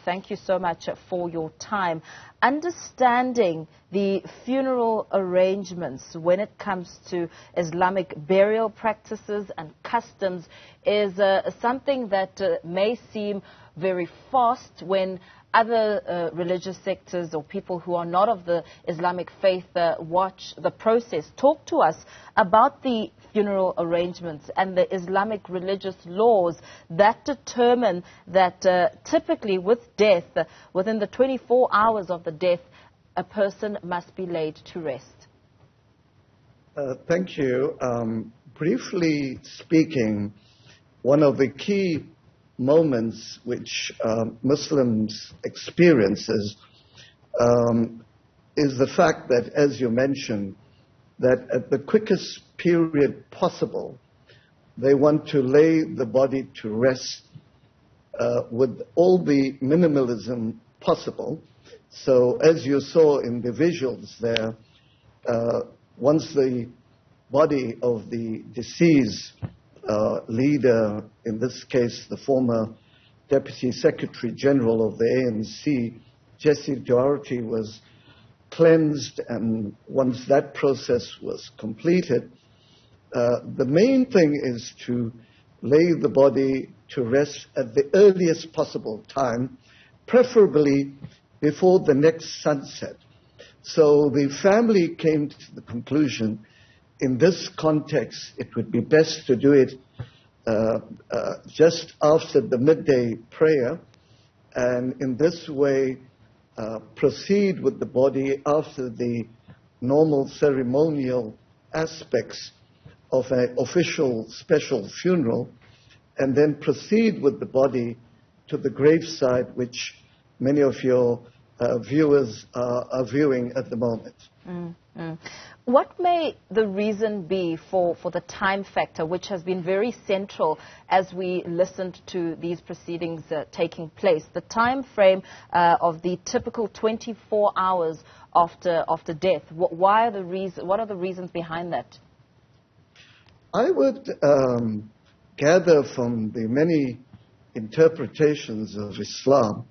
Thank you so much for your time. Understanding the funeral arrangements when it comes to Islamic burial practices and customs is something that may seem very fast when other religious sectors or people who are not of the Islamic faith watch the process. Talk to us about the funeral arrangements and the Islamic religious laws that determine that typically with death, within the 24 hours of the death, a person must be laid to rest. Thank you. Briefly speaking, one of the key moments which Muslims experiences is the fact that, as you mentioned, that at the quickest period possible, they want to lay the body to rest with all the minimalism possible. So as you saw in the visuals there, once the body of the deceased leader, in this case the former Deputy Secretary General of the ANC, Jessie Duarte, was cleansed, and once that process was completed, the main thing is to lay the body to rest at the earliest possible time, preferably before the next sunset. So the family came to the conclusion, in this context, it would be best to do it just after the midday prayer, and in this way proceed with the body after the normal ceremonial aspects of an official special funeral, and then proceed with the body to the graveside, which many of your viewers are viewing at the moment. What may the reason be for the time factor, which has been very central as we listened to these proceedings taking place? The time frame of the typical 24 hours after death. What are the reasons behind that? I would gather from the many interpretations of Islam,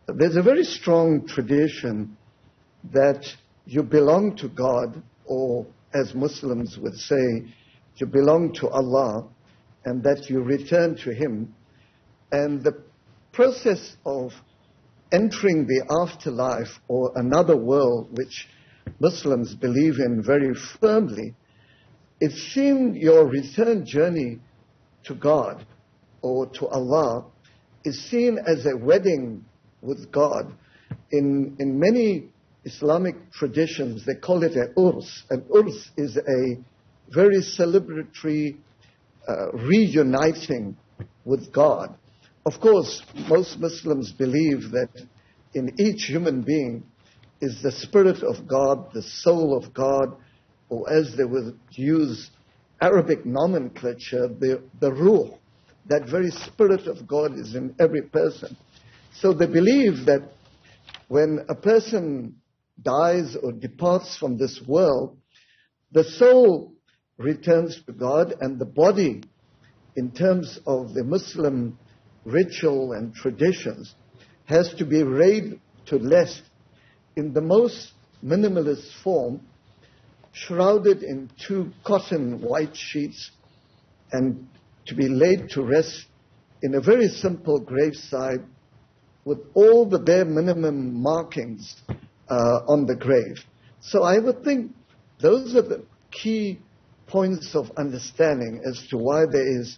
there's a very strong tradition that you belong to God, or as Muslims would say, you belong to Allah, and that you return to Him. And the process of entering the afterlife or another world, which Muslims believe in very firmly, it seemed your return journey to God or to Allah is seen as a wedding with God. In many Islamic traditions, they call it a urs. An urs is a very celebratory reuniting with God. Of course, most Muslims believe that in each human being is the spirit of God, the soul of God, or as they would use Arabic nomenclature, the ruh, that very spirit of God is in every person. So they believe that when a person dies or departs from this world, the soul returns to God, and the body, in terms of the Muslim ritual and traditions, has to be laid to rest in the most minimalist form, shrouded in 2 cotton white sheets, and to be laid to rest in a very simple graveside with all the bare minimum markings on the grave. So I would think those are the key points of understanding as to why there is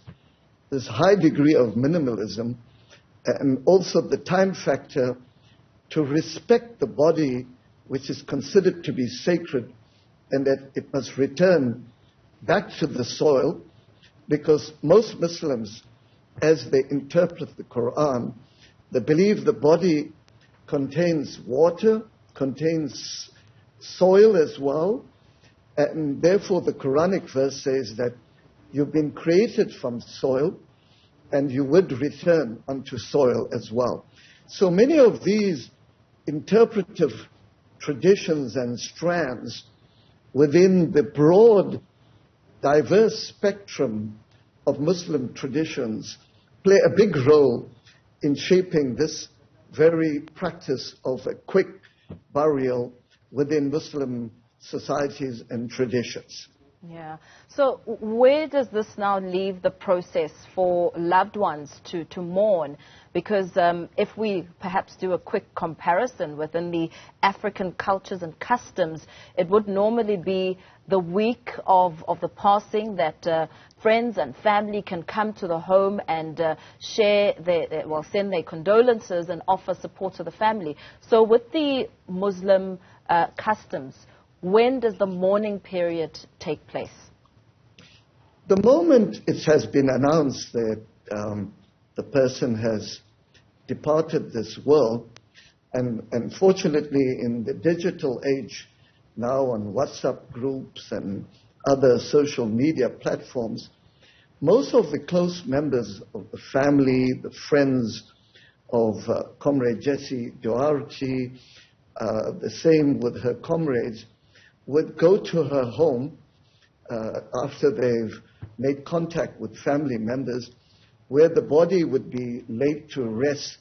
this high degree of minimalism, and also the time factor to respect the body, which is considered to be sacred, and that it must return back to the soil, because most Muslims, as they interpret the Quran, they believe the body contains water, contains soil as well, and therefore the Quranic verse says that you've been created from soil and you would return unto soil as well. So many of these interpretive traditions and strands within the broad, diverse spectrum of Muslim traditions play a big role in shaping this very practice of a quick burial within Muslim societies and traditions. Yeah. So where does this now leave the process for loved ones to mourn? Because if we perhaps do a quick comparison within the African cultures and customs, it would normally be the week of the passing that friends and family can come to the home and share send their condolences and offer support to the family. So with the Muslim customs, when does the mourning period take place? The moment it has been announced that the person has departed this world, and unfortunately in the digital age now on WhatsApp groups and other social media platforms, most of the close members of the family, the friends of Comrade Jessie Duarte, the same with her comrades, would go to her home after they've made contact with family members, where the body would be laid to rest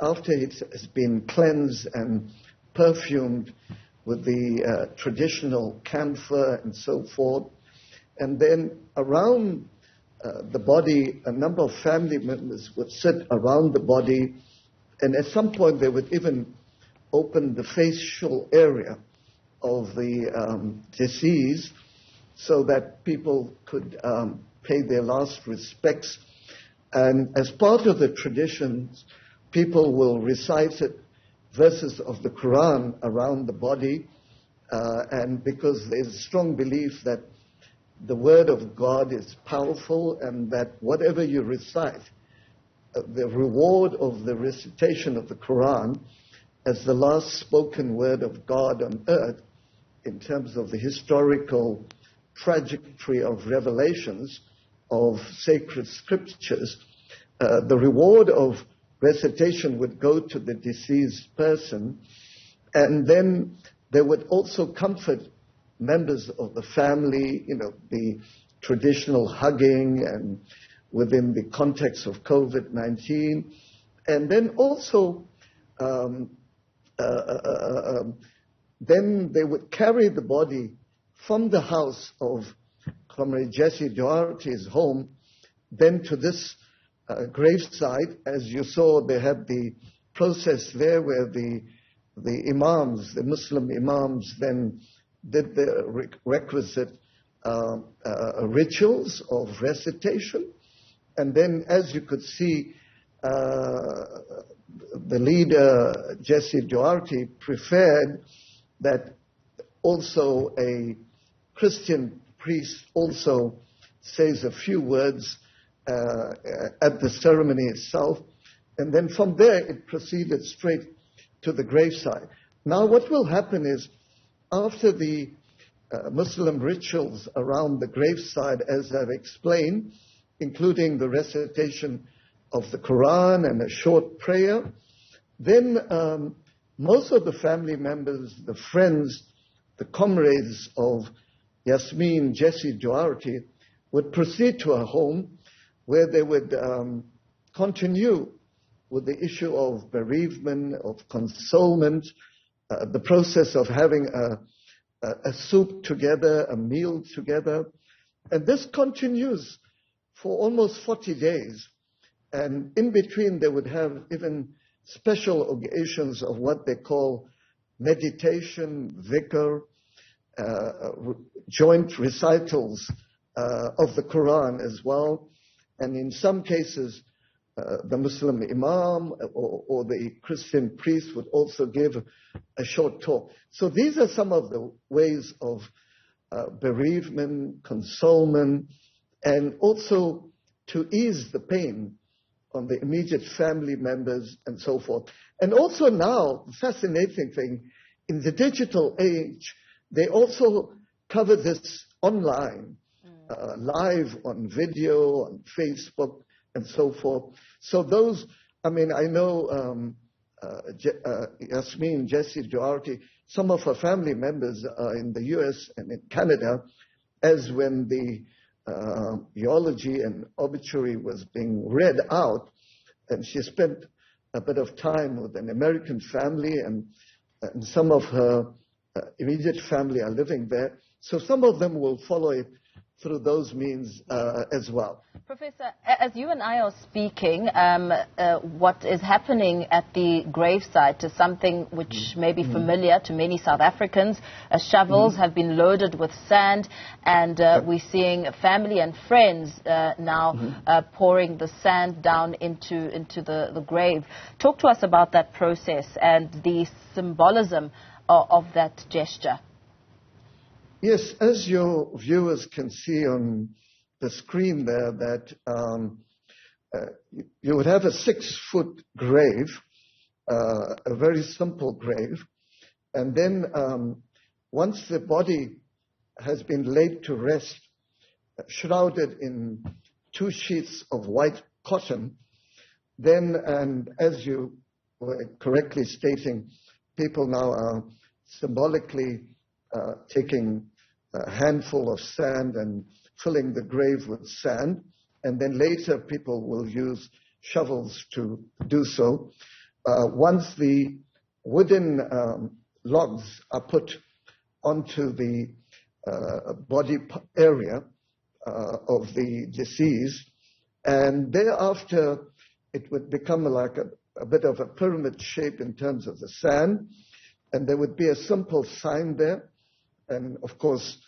after it has been cleansed and perfumed with the traditional camphor and so forth. And then around the body, a number of family members would sit around the body, and at some point they would even open the facial area of the deceased so that people could pay their last respects. And as part of the traditions, people will recite verses of the Quran around the body, and because there's a strong belief that the word of God is powerful and that whatever you recite, the reward of the recitation of the Quran as the last spoken word of God on earth, in terms of the historical trajectory of revelations of sacred scriptures, the reward of recitation would go to the deceased person, and then they would also comfort members of the family, the traditional hugging and within the context of COVID-19, and then also then they would carry the body from the house of Comrade Jessie Duarte's home, then to this graveside. As you saw, they had the process there where the imams, the Muslim imams, then did the requisite rituals of recitation. And then, as you could see, the leader, Jessie Duarte, preferred that also a Christian priest also says a few words at the ceremony itself, and then from there it proceeded straight to the graveside. Now what will happen is, after the Muslim rituals around the graveside, as I've explained, including the recitation of the Quran and a short prayer, then most of the family members, the friends, the comrades of Yasmin Jessie Duarte would proceed to her home, where they would continue with the issue of bereavement, of consolement, the process of having a soup together, a meal together. And this continues for almost 40 days. And in between, they would have even special occasions of what they call meditation, dhikr, joint recitals of the Quran as well. And in some cases, the Muslim imam or the Christian priest would also give a short talk. So these are some of the ways of bereavement, consolement, and also to ease the pain on the immediate family members and so forth. And also now, the fascinating thing, in the digital age, they also cover this online, live on video, on Facebook, and so forth. So those, I know Yasmin Jessie Duarte, some of her family members are in the US and in Canada, as when the eulogy and obituary was being read out, and she spent a bit of time with an American family, and some of her immediate family are living there. So some of them will follow it through those means as well. Professor, as you and I are speaking, what is happening at the gravesite is something which may be familiar to many South Africans. Shovels have been loaded with sand, and we're seeing family and friends now pouring the sand down into the grave. Talk to us about that process and the symbolism of that gesture. Yes, as your viewers can see on the screen there, that you would have a 6-foot grave, a very simple grave, and then once the body has been laid to rest, shrouded in 2 sheets of white cotton, then, and as you were correctly stating, people now are symbolically taking a handful of sand and filling the grave with sand, and then later people will use shovels to do so. Once the wooden logs are put onto the body area of the deceased, and thereafter it would become like a bit of a pyramid shape in terms of the sand, and there would be a simple sign there. And of course,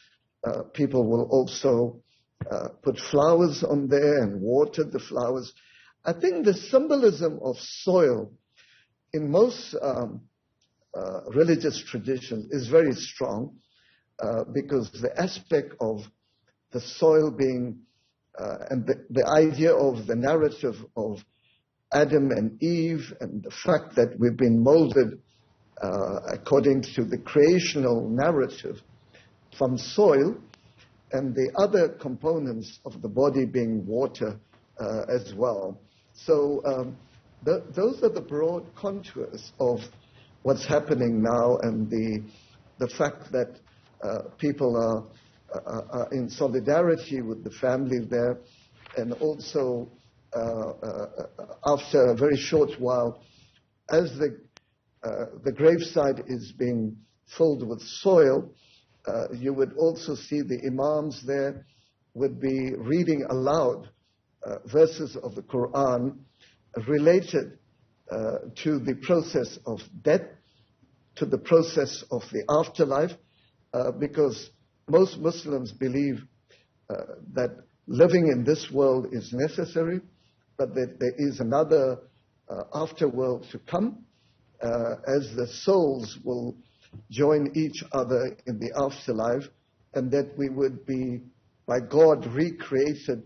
people will also put flowers on there and water the flowers. I think the symbolism of soil in most religious traditions is very strong because the aspect of the soil being, and the idea of the narrative of Adam and Eve, and the fact that we've been molded according to the creational narrative from soil, and the other components of the body being water as well. So those are the broad contours of what's happening now, and the fact that people are in solidarity with the family there, and also after a very short while, as the gravesite is being filled with soil, you would also see the imams there would be reading aloud verses of the Quran related to the process of death, to the process of the afterlife, because most Muslims believe that living in this world is necessary, but that there is another afterworld to come, as the souls will join each other in the afterlife, and that we would be, by God, recreated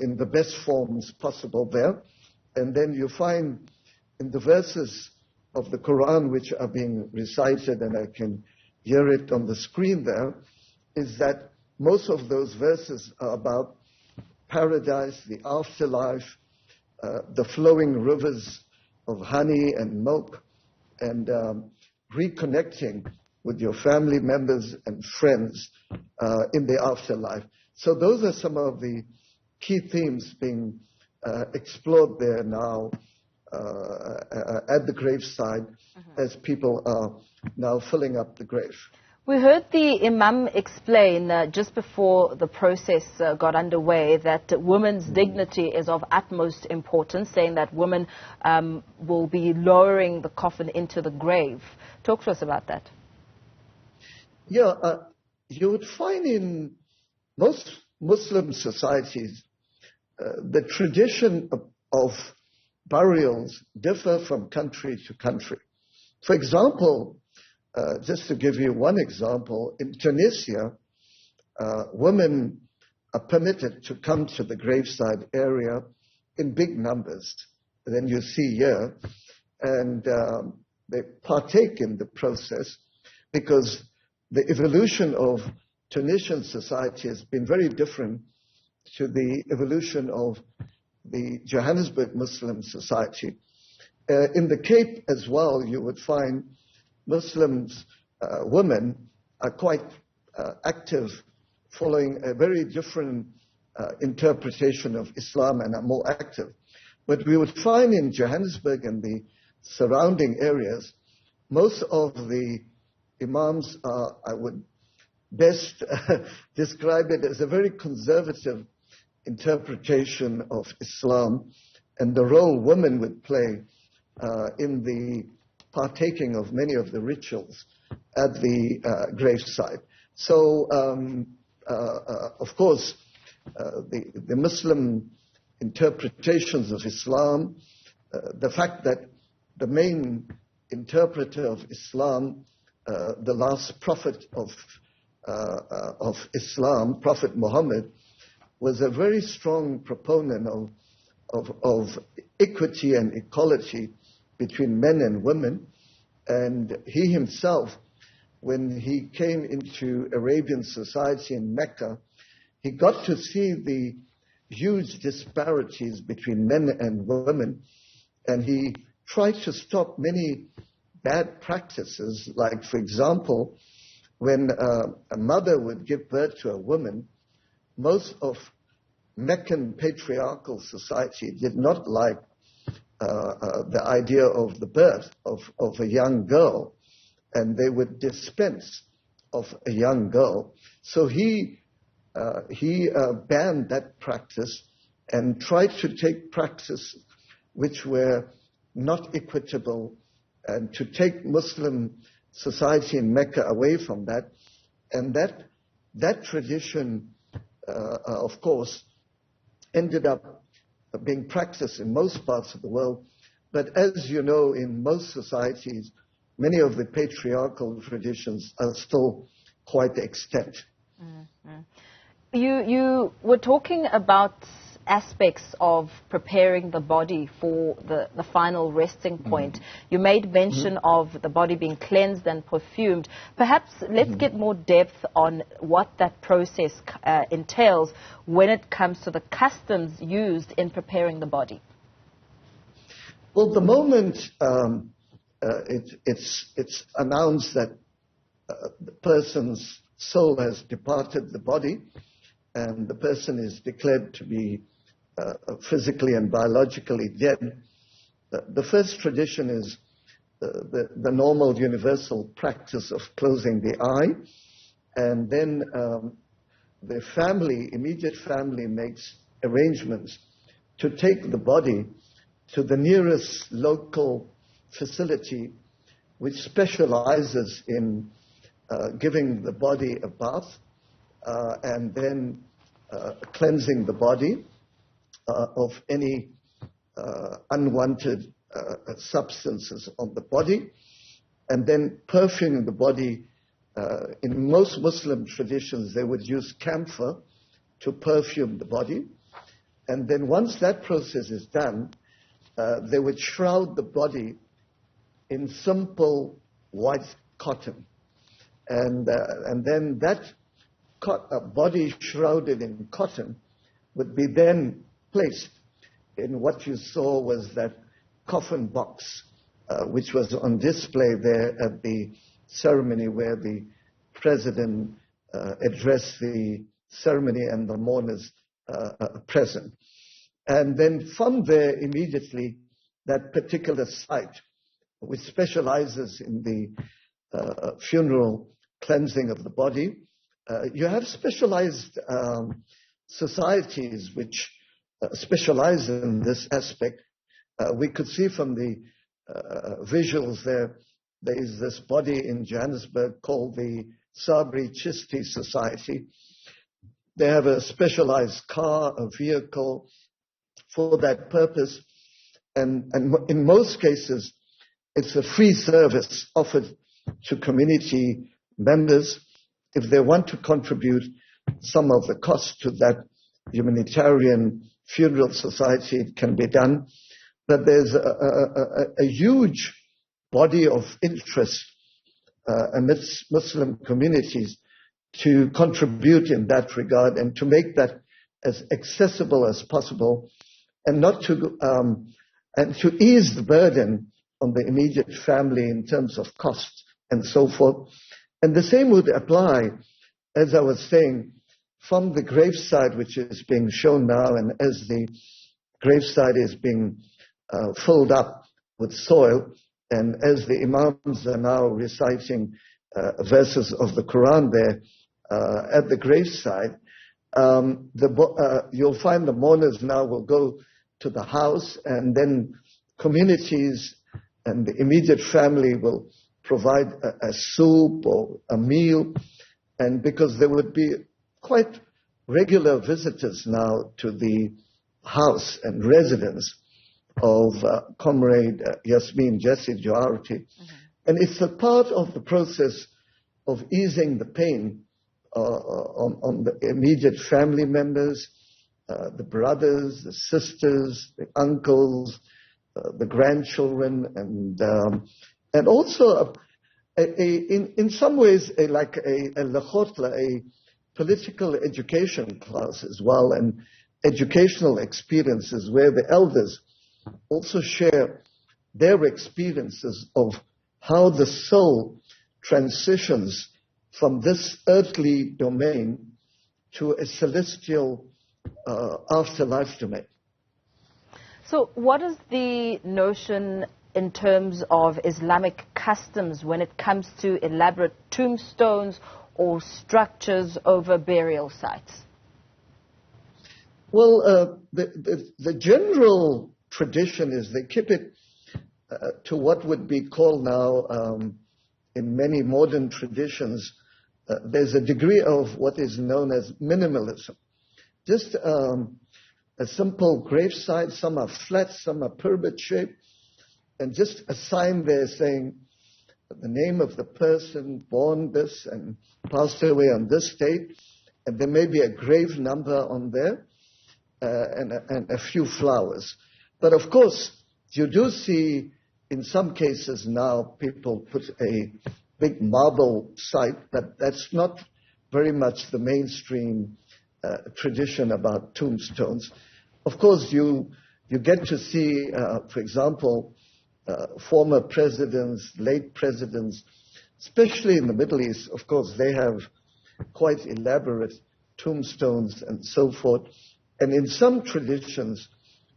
in the best forms possible there. And then you find in the verses of the Quran which are being recited, and I can hear it on the screen there, is that most of those verses are about paradise, the afterlife, the flowing rivers of honey and milk, and reconnecting with your family members and friends in the afterlife. So those are some of the key themes being explored there now at the graveside as people are now filling up the grave. We heard the Imam explain just before the process got underway that women's dignity is of utmost importance, saying that women will be lowering the coffin into the grave. Talk to us about that. Yeah, you would find in most Muslim societies the tradition of burials differ from country to country. For example, just to give you one example, in Tunisia, women are permitted to come to the graveside area in big numbers, than you see here, and they partake in the process because the evolution of Tunisian society has been very different to the evolution of the Johannesburg Muslim society. In the Cape as well, you would find Muslims, women, are quite active, following a very different interpretation of Islam, and are more active. But we would find in Johannesburg and the surrounding areas, most of the imams are, I would best describe it as a very conservative interpretation of Islam and the role women would play in the partaking of many of the rituals at the graveside. So, of course, the Muslim interpretations of Islam, the fact that the main interpreter of Islam, the last prophet of Islam, Prophet Muhammad, was a very strong proponent of equity and equality between men and women. And he himself, when he came into Arabian society in Mecca, he got to see the huge disparities between men and women, and he tried to stop many bad practices, like, for example, when a mother would give birth to a woman, most of Meccan patriarchal society did not like the idea of the birth of a young girl, and they would dispense of a young girl. So he banned that practice and tried to take practices which were not equitable and to take Muslim society in Mecca away from that. And that tradition, of course, ended up being practiced in most parts of the world. But as you know, in most societies, many of the patriarchal traditions are still quite extant. Mm-hmm. You were talking about aspects of preparing the body for the final resting point. Mm-hmm. You made mention mm-hmm. of the body being cleansed and perfumed. Perhaps let's mm-hmm. get more depth on what that process entails when it comes to the customs used in preparing the body. Well, the moment it's announced that the person's soul has departed the body, and the person is declared to be physically and biologically dead, the first tradition is the normal universal practice of closing the eye, and then the family, immediate family, makes arrangements to take the body to the nearest local facility which specializes in giving the body a bath and then cleansing the body of any unwanted substances on the body, and then perfuming the body. In most Muslim traditions, they would use camphor to perfume the body. And then once that process is done, they would shroud the body in simple white cotton. And then that body shrouded in cotton would be then placed in what you saw was that coffin box, which was on display there at the ceremony where the president addressed the ceremony and the mourners present. And then from there, immediately, that particular site, which specializes in the funeral cleansing of the body, you have specialized societies which specialize in this aspect. We could see from the visuals there is this body in Johannesburg called the Sabri Chisti Society. They have a specialized car, a vehicle for that purpose. And in most cases, it's a free service offered to community members. If they want to contribute some of the cost to that humanitarian funeral society, it can be done. But there's a huge body of interest amidst Muslim communities to contribute in that regard and to make that as accessible as possible, and not to and to ease the burden on the immediate family in terms of costs and so forth. And the same would apply, as I was saying, from the graveside which is being shown now, and as the gravesite is being filled up with soil, and as the imams are now reciting verses of the Quran there at the gravesite, you'll find the mourners now will go to the house, and then communities and the immediate family will provide a soup or a meal, and because there would be quite regular visitors now to the house and residence of Comrade Jessie Duarte. And it's a part of the process of easing the pain on the immediate family members, the brothers, the sisters, the uncles, the grandchildren, and also in some ways like a lakhotla, a political education class as well, and educational experiences where the elders also share their experiences of how the soul transitions from this earthly domain to a celestial afterlife domain. So what is the notion in terms of Islamic customs when it comes to elaborate tombstones or structures over burial sites? Well, the general tradition is they keep it to what would be called now, in many modern traditions, there's a degree of what is known as minimalism. Just a simple gravesite, some are flat, some are pyramid shaped, and just a sign there saying the name of the person born this and passed away on this date, and there may be a grave number on there, and a few flowers. But of course, you do see in some cases now people put a big marble site, but that's not very much the mainstream tradition about tombstones. Of course, you get to see, for example, former presidents, late presidents, especially in the Middle East. Of course, they have quite elaborate tombstones and so forth. And in some traditions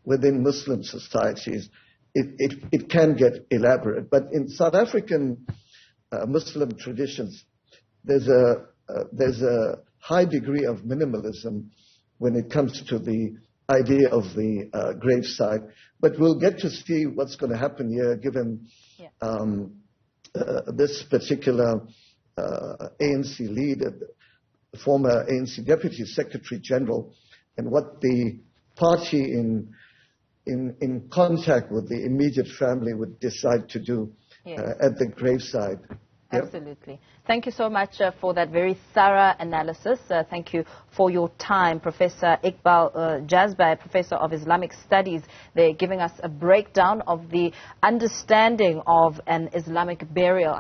within Muslim societies, it can get elaborate. But in South African Muslim traditions, there's a high degree of minimalism when it comes to the idea of the gravesite. But we'll get to see what's going to happen here, given this particular ANC leader, the former ANC Deputy Secretary General, and what the party in contact with the immediate family would decide to do at the graveside. Absolutely. Yep. Thank you so much for that very thorough analysis. Thank you for your time, Professor Iqbal Jhazbhay, Professor of Islamic Studies. They're giving us a breakdown of the understanding of an Islamic burial.